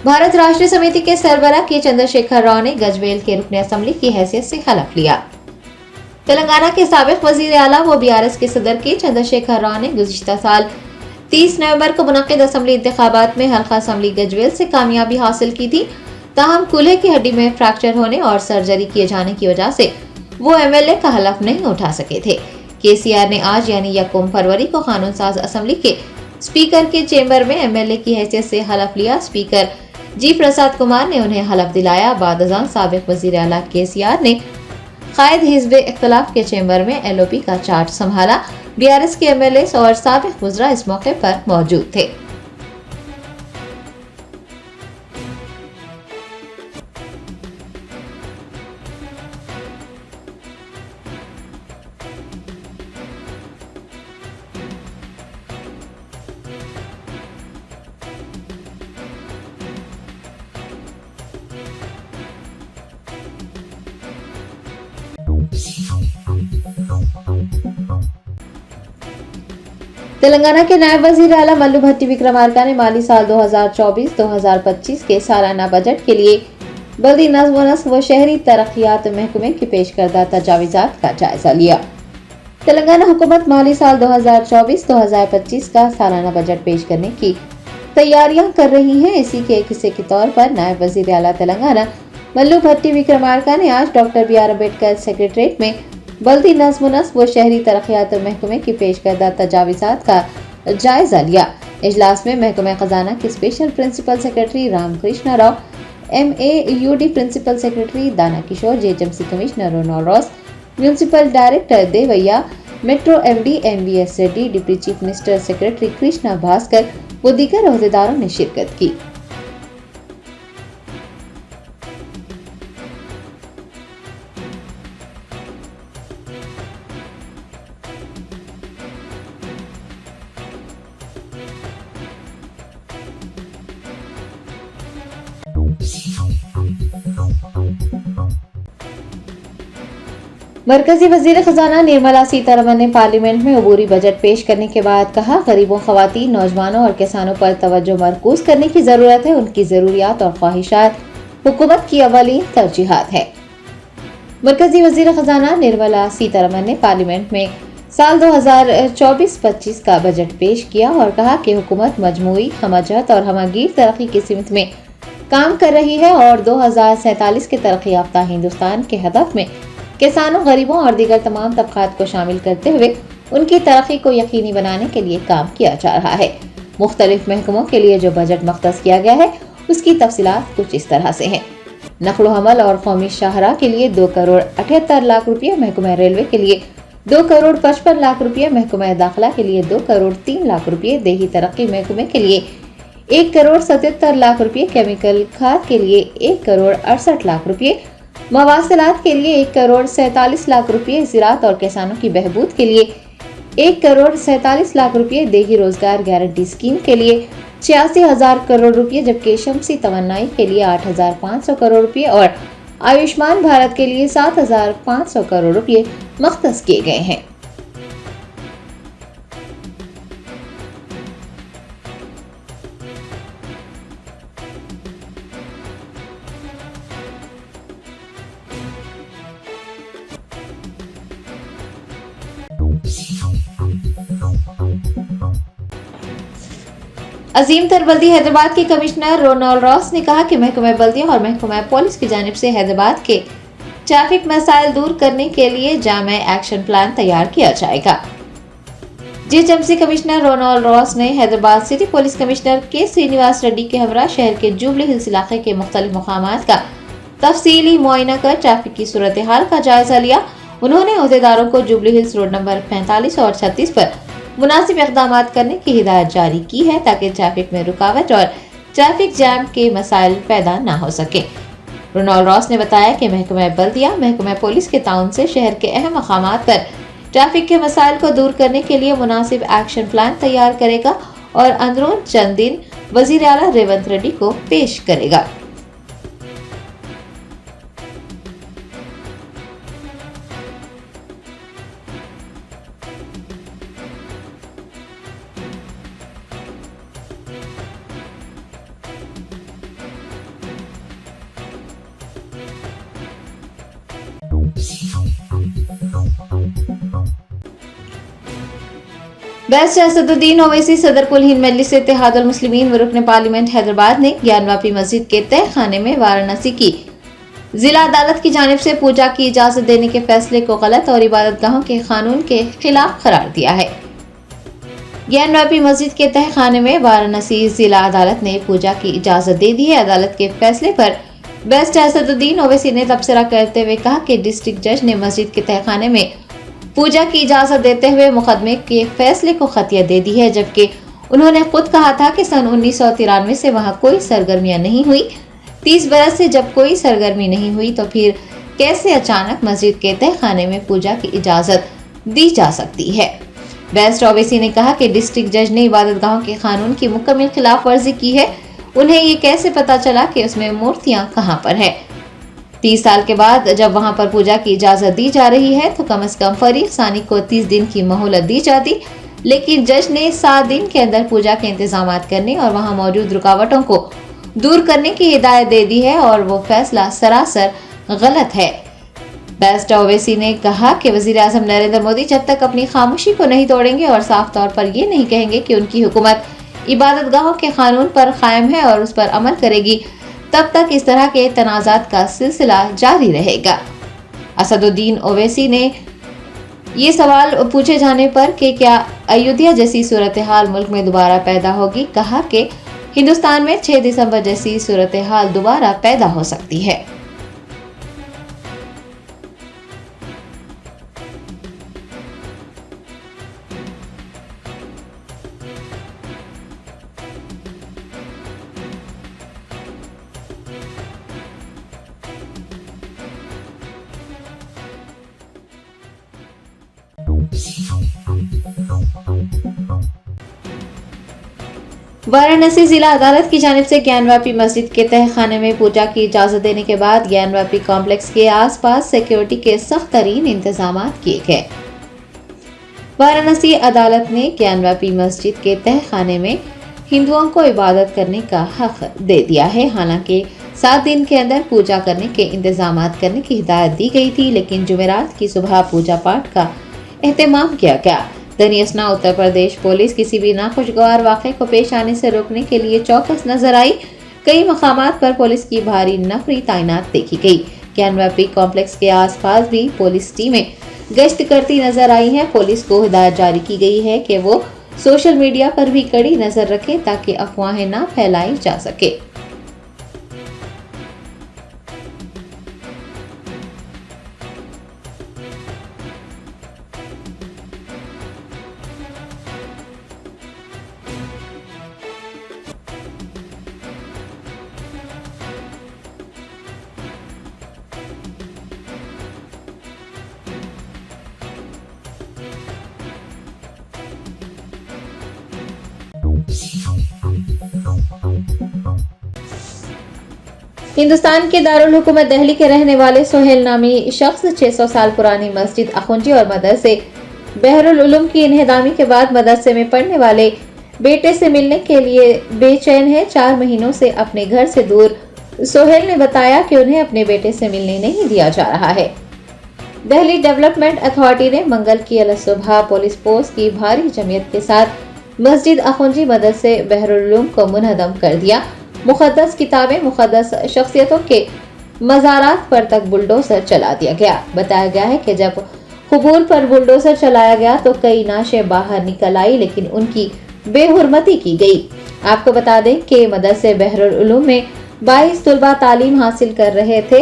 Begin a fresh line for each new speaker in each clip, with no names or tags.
भारत राष्ट्रीय समिति के सरबराह के चंद्रशेखर राव ने गजवेल के रुकने असेंबली की हैसियत से हलफ लिया। तेलंगाना के साबिक वजीर आला व बीआरएस के सदर के चंद्रशेखर राव ने गुज़िश्ता साल 30 नवंबर को मुनक़िद असेंबली इंतखाबात में हल्का असेंबली गजवेल से कामयाबी हासिल की थी। ताहम कूल्हे की हड्डी में फ्रैक्चर होने और सर्जरी किए जाने की वजह से वो एमएलए का हलफ नहीं उठा सके थे। केसीआर ने आज यानी 1 फरवरी को कानून साज असेंबली के स्पीकर के चेंबर में एमएलए की हैसियत से हलफ लिया। स्पीकर जी प्रसाद कुमार ने उन्हें हलफ दिलाया। बाद अज़ान साबिक वज़ीर आला केसीआर ने कायद हिज़्ब इख्तिलाफ के चेंबर में एलओपी का चार्ज संभाला। बीआरएस के एमएलए और साबिक वज़रा इस मौके पर मौजूद थे। तेलंगाना के नायब वजीर आला मल्लू भट्टी विक्रमार्का ने माली साल 2024-2025 के सालाना बजट के लिए बल्दी नज़्म व नस्क व शहरी तरक्यात महकमे की पेश करदा तजावीज़ात का जायजा लिया। तेलंगाना हुकूमत माली साल 2024-2025 का सालाना बजट पेश करने की तैयारियां कर रही है। इसी के एक हिस्से के तौर पर नायब वजीर आला तेलंगाना मल्लू भट्टी विक्रमार्का ने आज doctor B R Ambedkar secretariat में बल्दी नज़्म नस्क व शहरी तरक्यात महकमे की पेश करदा तजावीज़ात का जायजा लिया। इजलास में महकमे खजाना के special principal secretary Ramakrishna Rao, MAUD principal secretary Dana Kishore, JHMC commissioner Ronald Ross, municipal director Devaiah, metro MD MVS Reddy, deputy chief minister secretary Krishna Bhaskar व दीगर ओहदेदारों ने शिरकत की। मरकजी वजीर खजाना निर्मला सीतारमन ने पार्लियामेंट में अबूरी बजट पेश करने के बाद कहा, गरीबों, खवातीन, नौजवानों और किसानों पर तवज्जो मरकूज करने की जरूरत है। उनकी जरूरियात और ख्वाहिशात हुकूमत की अवलीन तरजीहात है। मरकजी वजीर खजाना निर्मला सीतारमन ने पार्लियामेंट में साल 2024-25 का बजट पेश किया और कहा कि हुकूमत मजमूई, हमजहत और हमगीर तरक्की की सिमत में काम कर रही है और 2047 के तरक्की याफ्ता हिंदुस्तान के हदफ में किसानों, गरीबों और दीगर तमाम तबकात को शामिल करते हुए उनकी तरक्की को यकीनी बनाने के लिए काम किया जा रहा है। मुख्तलिफ महकमों के लिए जो बजट मख्तस किया गया है उसकी तफसीलात कुछ इस तरह से हैं। नकलो हमल और कौमी शाहरा के लिए 2 करोड़ 78 लाख रुपये, महकमा रेलवे के लिए 2 करोड़ 55 लाख रुपये, महकमा दाखिला के लिए 2 करोड़ 3 लाख रुपये, देही तरक्की महकमे के लिए 1 करोड़ 77 लाख रुपये, केमिकल खाद के लिए 1 करोड़ 68 लाख रुपये, मवासिलात के लिए 1 करोड़ 47 लाख रुपये, ज़राअत और किसानों की बहबूद के लिए 1 करोड़ 47 लाख रुपये, देगी रोजगार गारंटी स्कीम के लिए 86,000 करोड़ रुपये, जबकि शमसी तवन्नाई के लिए 8,500 करोड़ रुपये और आयुष्मान भारत के लिए 7,500 करोड़ रुपये मख्तस किए गए हैं। अजीम तर बल्दी हैदराबाद के कमिश्नर रोनाल्ड रॉस ने कहा कि महकमा बल्दियाँ और महकमा पुलिस की जानिब से हैदराबाद के ट्रैफिक मसाइल दूर करने के लिए जामे एक्शन प्लान तैयार किया जाएगा। JHMC कमिश्नर रोनाल्ड रॉस ने हैदराबाद सिटी पुलिस कमिश्नर के श्रीनिवास रेड्डी के हमरा शहर के जुबली हिल्स इलाके के मुख्तलिफ मकामात का तफसीली मुआयना कर ट्रैफिक की सूरत हाल का जायजा लिया। उन्होंने ओहदेदारों को जुबली हिल्स रोड नंबर 45 और 36 पर मुनासिब इक़दाम करने की हिदायत जारी की है ताकि ट्रैफिक में रुकावट और ट्रैफिक जैम के मसाइल पैदा न हो सके। रोनाल्ड रॉस ने बताया कि महकमा बल्दिया महकमा पुलिस के ताउन से शहर के अहम मकामात पर ट्रैफिक के मसाइल को दूर करने के लिए मुनासिब एक्शन प्लान तैयार करेगा और अंदरून चंद दिन वजीर आला रेवंत रेड्डी को पेश करेगा। बैरिस्टर असदुद्दीन ओवैसी सदर कुल हिंद मजलिस इत्तेहादुल मुस्लिमीन व रुकन पार्लियामेंट हैदराबाद ने ज्ञानवापी मस्जिद के तय खाने में वाराणसी की जिला अदालत की जानिब से पूजा की इजाजत देने के फैसले को गलत और इबादतगाहों के कानून के खिलाफ करार दिया है। ज्ञानवापी मस्जिद के तह खाने में वाराणसी जिला अदालत ने पूजा की इजाजत दे दी है। अदालत के फैसले पर बैरिस्टर असदुद्दीन ओवैसी ने तबसरा करते हुए कहा कि डिस्ट्रिक्ट जज ने मस्जिद के तह खाने में पूजा की इजाजत देते हुए मुकदमे के फैसले को खतिया दे दी है, जबकि उन्होंने खुद कहा था कि सन 1993 से वहां कोई सरगर्मियां नहीं हुई। 30 बरस से जब कोई सरगर्मी नहीं हुई तो फिर कैसे अचानक मस्जिद के तह खाने में पूजा की इजाजत दी जा सकती है। बैरिस्टर ओवैसी ने कहा कि डिस्ट्रिक्ट जज ने इबादतगाहों के कानून की मुकम्मल खिलाफ वर्जी की है। उन्हें ये कैसे पता चला कि उसमें मूर्तियां कहां पर है। 30 साल के बाद जब वहां पर पूजा की इजाजत दी जा रही है तो कम से कम फरीक सानी को 30 दिन की मोहलत दी जाती, लेकिन जज ने 7 दिन के अंदर पूजा के इंतजाम करने और वहां मौजूद रुकावटों को दूर करने की हिदायत दे दी है और वो फैसला सरासर गलत है। बैरिस्टर ओवैसी ने कहा कि वजीर आजम नरेंद्र मोदी जब तक अपनी खामोशी को नहीं तोड़ेंगे और साफ तौर पर ये नहीं कहेंगे कि उनकी हुकूमत इबादतगाहों के कानून पर कायम है और उस पर अमल करेगी, तब तक इस तरह के तनाजात का सिलसिला जारी रहेगा। असदुद्दीन ओवैसी ने ये सवाल पूछे जाने पर कि क्या अयोध्या जैसी सूरत हाल मुल्क में दोबारा पैदा होगी, कहा कि हिंदुस्तान में 6 दिसंबर जैसी सूरत हाल दोबारा पैदा हो सकती है। वाराणसी जिला अदालत की जानिब से ज्ञानवापी मस्जिद के तह खाने में पूजा की इजाजत देने के बाद ज्ञानवापी कॉम्प्लेक्स के आसपास सिक्योरिटी के सख्त तरीन इंतजाम किए गए। वाराणसी अदालत ने ज्ञानवापी मस्जिद के तह खाने में हिंदुओं को इबादत करने का हक दे दिया है। हालांकि 7 दिन के अंदर पूजा करने के इंतजाम करने की हिदायत दी गई थी, लेकिन जुमेरात की सुबह पूजा पाठ का एहतमाम किया गया। दनियसना उत्तर प्रदेश पुलिस किसी भी नाखुशगवार वाक़े को पेश आने से रोकने के लिए चौकस नजर आई। कई मकामात पर पुलिस की भारी नफरी तैनात देखी गई। ज्ञानवापी कॉम्प्लेक्स के आसपास भी पुलिस टीमें गश्त करती नजर आई हैं। पुलिस को हिदायत जारी की गई है कि वो सोशल मीडिया पर भी कड़ी नजर रखे ताकि अफवाहें न फैलाई जा सके। हिंदुस्तान के दारुल हुकूमत दिल्ली के रहने वाले सोहेल नामी शख्स 600 साल पुरानी मस्जिद अखुंजी और मदरसे बहरुल उलूम की इन्हेदामी के बाद मदरसे में पढ़ने वाले बेटे से मिलने के लिए बेचैन है। 4 महीनों से अपने घर से दूर सोहेल ने बताया कि उन्हें अपने बेटे से मिलने नहीं दिया जा रहा है। दिल्ली डेवलपमेंट अथॉरिटी ने मंगल की अलसुबह पुलिस पोस्ट की भारी जमीयत के साथ मस्जिद अखुंजी मदरसे बहरुल उलूम को मुनहदम कर दिया। मुक़द्दस किताबें, मुक़द्दस शख्सियतों के मज़ारात पर तक बुलडोजर चला दिया गया। बताया गया है कि जब कुबूर पर बुलडोजर चलाया गया तो कई नाशें बाहर निकल आई, लेकिन उनकी बेहुरमती की गई। आपको बता दें कि मदरसे बहरुल उलूम में 22 तुलबा तालीम हासिल कर रहे थे।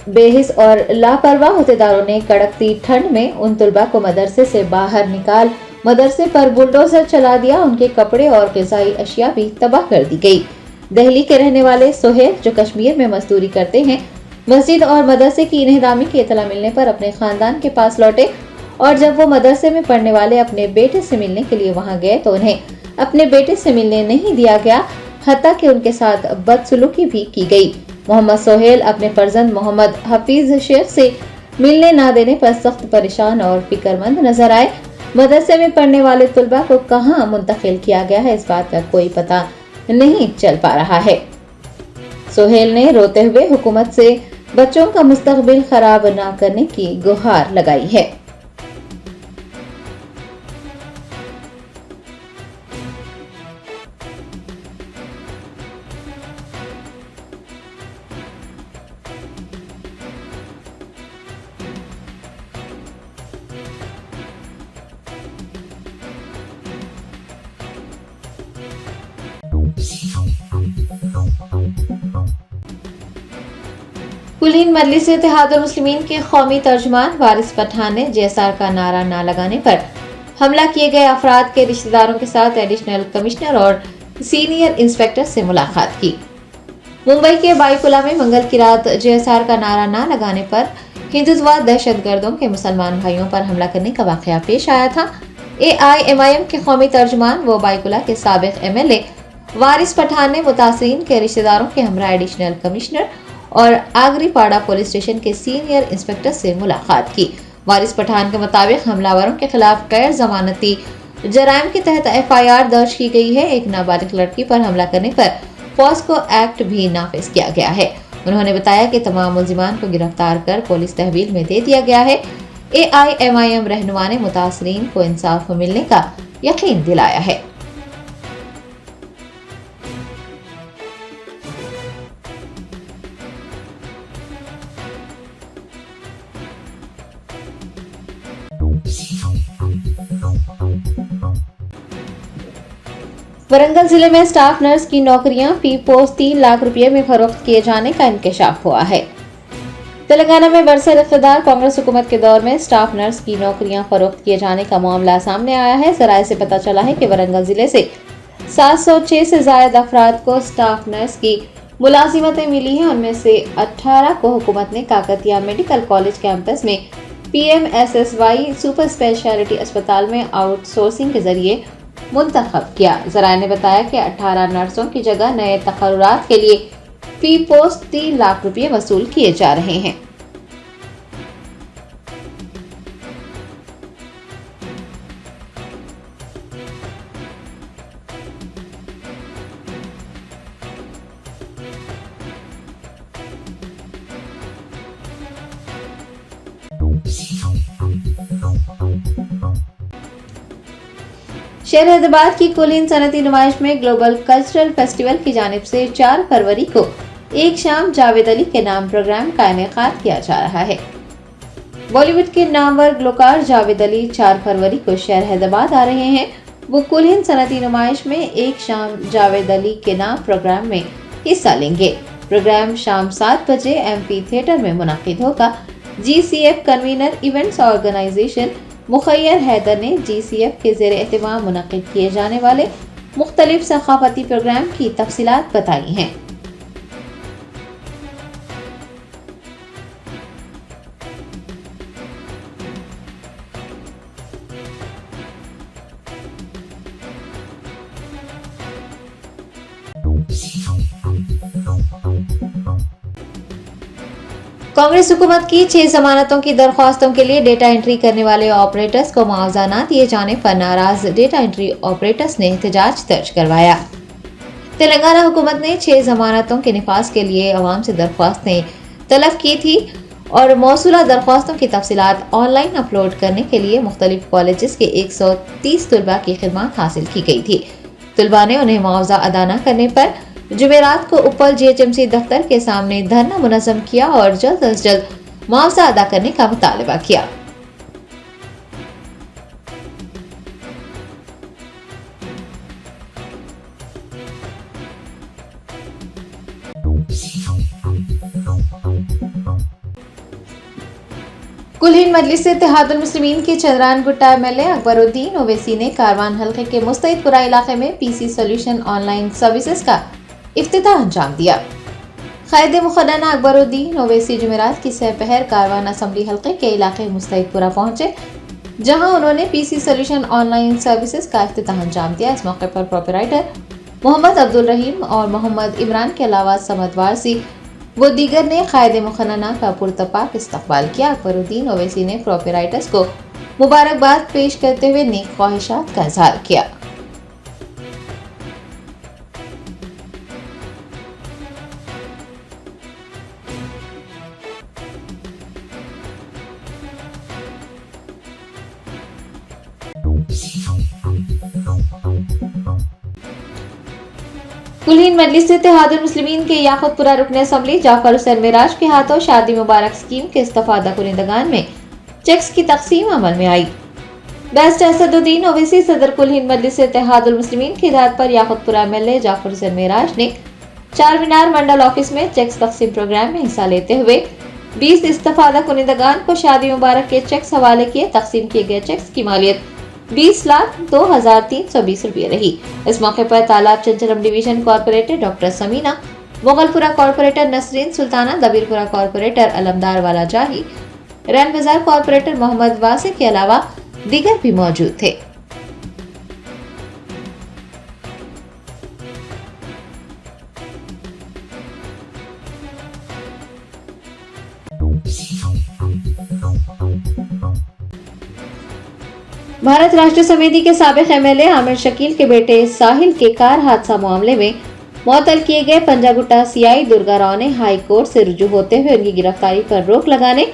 बेहिस और लापरवाह अहदेदारों ने कड़कती ठंड में उन तुलबा को मदरसे से बाहर निकाल मदरसे पर बुलडोजर चला दिया। उनके कपड़े और ग़िज़ाई अशिया भी तबाह कर दी गई। दिल्ली के रहने वाले सोहेल, जो कश्मीर में मजदूरी करते हैं, मस्जिद और मदरसे की इन्हेदामी की इतला मिलने पर अपने खानदान के पास लौटे और जब वो मदरसे में पढ़ने वाले अपने बेटे से मिलने के लिए वहां गए तो उन्हें अपने बेटे से मिलने नहीं दिया गया, हत्ता कि उनके साथ बदसलूकी भी की गई। मोहम्मद सोहेल अपने फर्जंद मोहम्मद हफीज शेख से मिलने न देने पर सख्त परेशान और फिक्रमंद नजर आए। मदरसे में पढ़ने वाले तुलबा को कहां मुंतकिल किया गया है, इस बात का कोई पता नहीं चल पा रहा है। सोहेल ने रोते हुए हुकूमत से बच्चों का मुस्तकबिल खराब न करने की गुहार लगाई है। कुलीन मजलिस इत्तेहादुल मुस्लिमीन के कौमी तर्जुमान वारिस पठान ने JSR का नारा न लगाने पर हमला किए गए अफराद के रिश्तेदारों के साथ एडिशनल कमिश्नर और सीनियर इंस्पेक्टर से मुलाकात की। मुंबई के बाईकुला में मंगल की रात JSR का नारा न लगाने पर हिंदुत्ववादी दहशतगर्दों के मुसलमान भाइयों पर हमला करने का वाकया पेश आया था। AIMIM के कौमी तर्जुमान व बाईकुला के साबिक MLA वारिस पठान ने मुतासरीन के रिश्तेदारों के हमरा एडिशनल कमिश्नर और आगरीपाड़ा पुलिस स्टेशन के सीनियर इंस्पेक्टर से मुलाकात की। वारिस पठान के मुताबिक हमलावरों के खिलाफ गैर जमानती जराइम के तहत FIR दर्ज की गई है। एक नाबालिग लड़की पर हमला करने पर पॉस्को एक्ट भी नाफिज किया गया है। उन्होंने बताया कि तमाम मुलजिमान को गिरफ्तार कर पुलिस तहवील में दे दिया गया है। AIMIM रहनुमा ने मुतासरीन को इंसाफ मिलने का यकीन दिलाया है। वरंगल जिले में स्टाफ नर्स की नौकरियां फी पोस्ट 3 लाख रुपए में फरोख्त किए जाने का इंकशाफ हुआ है। तेलंगाना में बरसर इख्तिदार कांग्रेस हुकूमत के दौर में स्टाफ नर्स की नौकरियां फरोख्त किए जाने का मामला सामने आया है। जराये से पता चला है कि वरंगल जिले से 706 से ज्यादा अफराद को स्टाफ नर्स की मुलाजिमतें मिली हैं। उनमें से 18 को हुकूमत ने काकतिया मेडिकल कॉलेज कैंपस में PMSSY सुपर स्पेशलिटी अस्पताल में आउटसोर्सिंग के जरिए मुंतखब किया। जराये ने बताया कि 18 नर्सों की जगह नए तकर्रुरात के लिए फी पोस्ट 3 लाख रुपए वसूल किए जा रहे हैं। शहर हैदराबाद की कुलीन सनती नुमाइश में ग्लोबल कल्चरल फेस्टिवल की जानिब से 4 फरवरी को एक शाम जावेद अली के नाम प्रोग्राम का इनेकाद किया जा रहा है। बॉलीवुड के नामवर ग्लोकार जावेद अली 4 फरवरी को शहर हैदराबाद आ रहे हैं। वो कुलीन सनती नुमाइश में एक शाम जावेद अली के नाम प्रोग्राम में हिस्सा लेंगे। प्रोग्राम शाम 7 बजे MP थिएटर में मुनाकिद होगा। GCF convener events organisation Mukhaiyar Haider ने GCF के ज़ेर एहतमाम मुनक़िद किए जाने वाले मुख्तलिफ सक़ाफ़ती प्रोग्राम की तफ़सीलात बताई हैं। कांग्रेस हुकूमत की 6 जमानतों की दरख्वास्तों के लिए डेटा एंट्री करने वाले ऑपरेटर्स को मुआवजा न दिए जाने पर नाराज डेटा एंट्री ऑपरेटर्स ने एहतजाज दर्ज करवाया। तेलंगाना हुकूमत ने 6 जमानतों के निफाज के लिए अवाम से दरख्वास्तें तलब की थी और मौसूला दरख्वास्तों की तफसीलात ऑनलाइन अपलोड करने के लिए मुख्तलिफ कॉलेजेस के 130 तलबा की खिदमत हासिल की गई थी। तलबा ने उन्हें मुआवजा अदा न करने पर जुमेरात को उपल GHMC दफ्तर के सामने धरना मुनज़्ज़म किया और जल्द अज जल्द मुआवजा अदा करने का मुतालबा किया। कुलीन मजलिस इत्तेहादुल मुस्लिमीन के चंद्रान गुट्टा MLA अकबरुद्दीन ओवैसी ने कारवान हल्के के मुस्तैदपुरा इलाके में PC सोल्यूशन ऑनलाइन सर्विसेज का इफ्तिताह अंजाम दिया। क़ायद मुक़र्रर अकबरुद्दीन ओवैसी जुमेरात की सहपहर कारवान असम्बली हल्के के इलाके मुस्तैदपुरा पहुंचे, जहां उन्होंने PC सोल्यूशन ऑनलाइन सर्विसेज का इफ्तिताह अंजाम दिया। इस मौके पर प्रोपराइटर मोहम्मद अब्दुल रहीम और मोहम्मद इमरान के अलावा समद वारसी वो दीगर ने क़ायद मुक़र्रर का पुरतपाक इस्तक़बाल किया। अकबरुद्दीन ओवैसी ने प्रोपराइटर्स को मुबारकबाद पेश करते हुए नेक ख्वाहिशात का इज़हार किया। कुलीन मजलिस इत्तेहादुल मुस्लिमीन के याकुतपुरा रुकन असम्बली जाफर हुसैन मिराज के हाथों शादी मुबारक स्कीम के इस्तफादा कुनिंदगान में चेक्स की तकसीम अमल में आई। बैरिस्टर असदुद्दीन ओवैसी सदर कुलीन मजलिस इत्तेहादुल मुस्लिमीन की हिदायत पर याकुतपुरा MLA जाफर हुसैन मिराज ने चार मीनार मंडल ऑफिस में चेक्स तकसीम प्रोग्राम में हिस्सा लेते हुए 20 इस्तफादा कुनिंदगान को शादी मुबारक के चेक्स हवाले किए। तकसीम किए गए चेक्स की मालियत 20,02,320 रुपये रही। इस मौके पर Talab Chanchalam division corporator doctor Sameena, Mughalpura corporator Nasreen Sultana, Dabeerpura corporator Alamdar वाला जाही, रैन बाजार कॉर्पोरेटर मोहम्मद वासे के अलावा दीगर भी मौजूद थे। भारत राष्ट्र समिति के साबिक एमएलए आमिर शकील के बेटे साहिल के कार हादसा मामले में मुअत्तल किए गए पंजागुट्टा सीआई दुर्गा राव ने हाई कोर्ट से रुजू होते हुए उनकी गिरफ्तारी पर रोक लगाने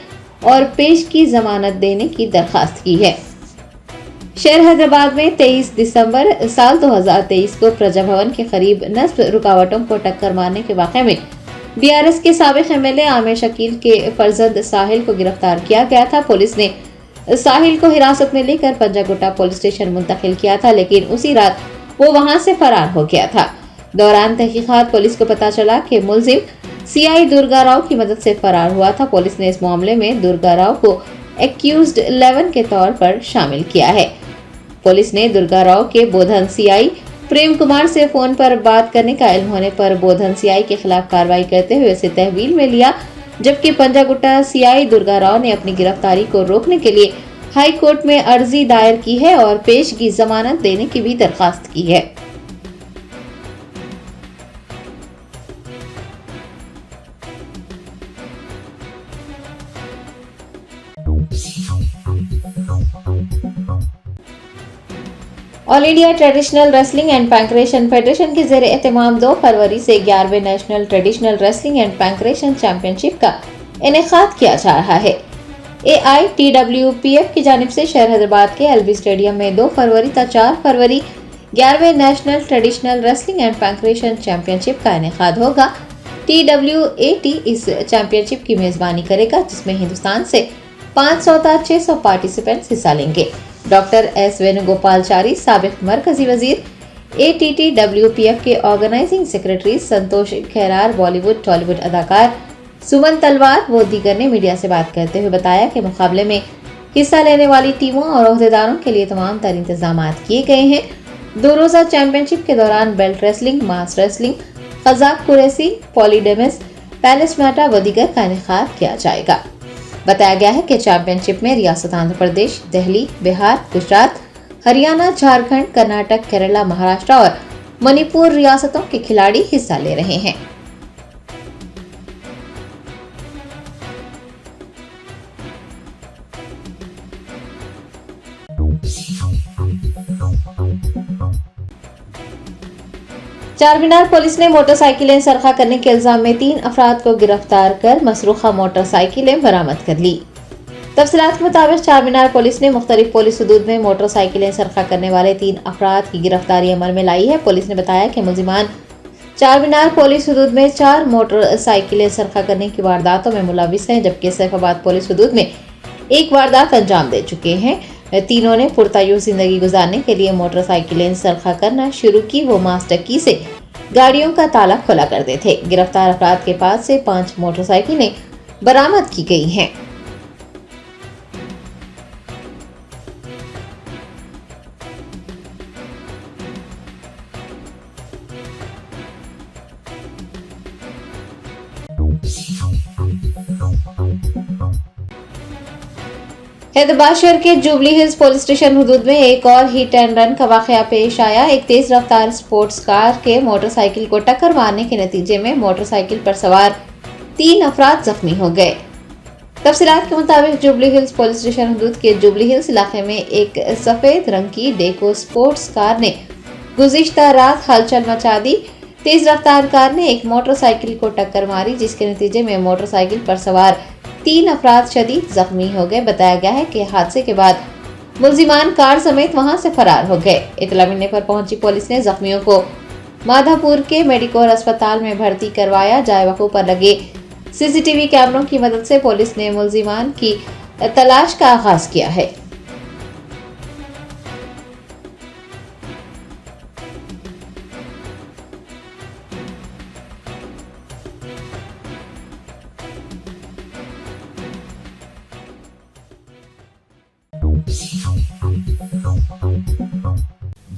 और पेश की जमानत देने की दरखास्त की है। शहर हैदराबाद में 23 दिसंबर साल 2023 को प्रजा भवन के करीब नस्ब रुकावटों को टक्कर मारने के वाक़े में बीआरएस के साबिक एमएलए आमिर शकील के फर्जंद साहिल को गिरफ्तार किया गया था। पुलिस ने साहिल को हिरासत में लेकर पंजागुट्टा पुलिस स्टेशन मुंतकिल किया था, लेकिन उसी रात वो वहां से फरार हो गया था। दौरान तहकीकात पुलिस को पता चला कि मुलजिम सीआई दुर्गा राव की मदद से फरार हुआ था। पुलिस ने इस मामले में दुर्गा राव को एक्यूज्ड 11 के तौर पर शामिल किया है। पुलिस ने दुर्गा राव के बोधन सीआई प्रेम कुमार से फोन पर बात करने का इल्म होने पर बोधन सीआई के खिलाफ कार्रवाई करते हुए उसे तहवील में लिया, जबकि पंजागुट्टा सीआई दुर्गा राव ने अपनी गिरफ्तारी को रोकने के लिए हाई कोर्ट में अर्जी दायर की है और पेशगी जमानत देने की भी दरखास्त की है। All India traditional wrestling and pankration federation के ज़ेरे एहतमाम 2 फरवरी से 11वें national traditional wrestling and pankration championship का इनेकाद किया जा रहा है। AITWPF की जानिब से शहर हैदराबाद के एलबी स्टेडियम में 2 फरवरी तक 4 फरवरी 11वें national traditional wrestling and pankration championship का इनेकाद होगा। TWAT इस चैंपियनशिप की मेजबानी करेगा, जिसमें हिंदुस्तान से 500 तक 600 पार्टिसिपेंट्स हिस्सा लेंगे। डॉक्टर एस वेणुगोपालचारी, साबिक मरकजी वजीर, ATTWPF के ऑर्गेनाइजिंग सेक्रेटरी संतोष खैरार, बॉलीवुड टॉलीवुड अदाकार सुमन तलवार व दीगर ने मीडिया से बात करते हुए बताया कि मुकाबले में हिस्सा लेने वाली टीमों और ओहदेदारों के लिए तमाम तर इंतजाम किए गए हैं। 2 रोजा चैंपियनशिप के दौरान बेल्ट रेसलिंग, मास रेसलिंग, कजाक कुरैसी, पॉलीडेमिस, पैलेस मैटा व दीगर का इनेकाद किया जाएगा। बताया गया है कि चैंपियनशिप में रियासत आंध्र प्रदेश, दिल्ली, बिहार, गुजरात, हरियाणा, झारखंड, कर्नाटक, केरला, महाराष्ट्र और मणिपुर रियासतों के खिलाड़ी हिस्सा ले रहे हैं। चारमीनार पुलिस ने मोटरसाइकिलें सरखा करने के इल्जाम में 3 अफराद को गिरफ्तार कर मसरूखा मोटरसाइकिलें बरामद कर ली। तफसीलात के मुताबिक चारमीनार पुलिस ने मुख्तलिफ पुलिस हदूद में मोटरसाइकिलें सरखा करने वाले 3 अफराद की गिरफ्तारी अमल में लाई है। पुलिस ने बताया कि मुलजिमान चारमीनार पुलिस हदूद में 4 मोटरसाइकिलें सरखा करने की वारदातों में मुलविस हैं, जबकि सैफाबाद पुलिस हदूद में 1 वारदात अंजाम दे चुके हैं। तीनों ने पुरतायूब जिंदगी गुजारने के लिए मोटरसाइकिलें सरखा करना शुरू की। वो मास्टर की से गाड़ियों का ताला खोला करते थे। गिरफ्तार अफराद के पास से 5 मोटरसाइकिलें बरामद की गई हैं। हैदराबाद शहर के जुबली हिल्स पुलिस स्टेशन हदूद में एक और हिट एंड रन का वाकया पेश आया। एक तेज रफ्तार स्पोर्ट्स कार के मोटरसाइकिल को टक्कर मारने के नतीजे में मोटरसाइकिल पर सवार 3 अफराद जख्मी हो गए। तफसीलात के मुताबिक जुबली हिल्स पुलिस स्टेशन हदूद के जुबली हिल्स इलाके में एक सफेद रंग की डेको स्पोर्ट्स कार ने गुज़िश्ता रात हलचल मचा दी। तेज रफ्तार कार ने एक मोटरसाइकिल को टक्कर मारी, जिसके नतीजे में मोटरसाइकिल पर सवार 3 अफराद शदीद जख्मी हो गए। बताया गया है कि हादसे के बाद मुलजिमान कार समेत वहां से फरार हो गए। इतला मिलने पर पहुंची पुलिस ने जख्मियों को माधापुर के मेडिकोर अस्पताल में भर्ती करवाया। जाए वकूफ पर लगे सीसीटीवी कैमरों की मदद से पुलिस ने मुलजिमान की तलाश का आगाज किया है।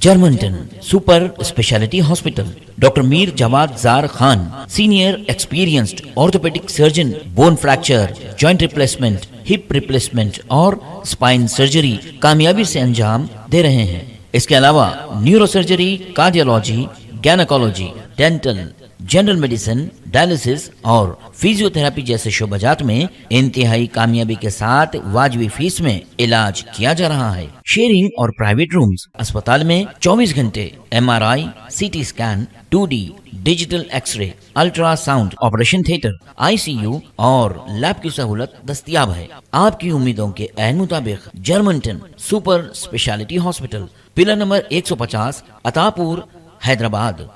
Germanten super speciality hospital, doctor Mir Jawad Zar Khan, senior experienced orthopaedic surgeon, bone fracture, joint replacement, hip replacement और स्पाइन सर्जरी कामयाबी से अंजाम दे रहे हैं। इसके अलावा neuro surgery, cardiology, gynaecology, dental, general medicine, dialysis और फिजियोथेरेपी जैसे शोबाजात में इंतहाई कामयाबी के साथ वाजबी फीस में इलाज किया जा रहा है। शेयरिंग और प्राइवेट रूम्स, अस्पताल में 24 घंटे MRI, CT scan, 2D digital x-ray, ultrasound, operation theatre, ICU और लैब की सहूलत दस्तयाब है। आपकी उम्मीदों के ऐन मुताबिक Germanten super speciality hospital, pillar number 150, Attapur, Hyderabad.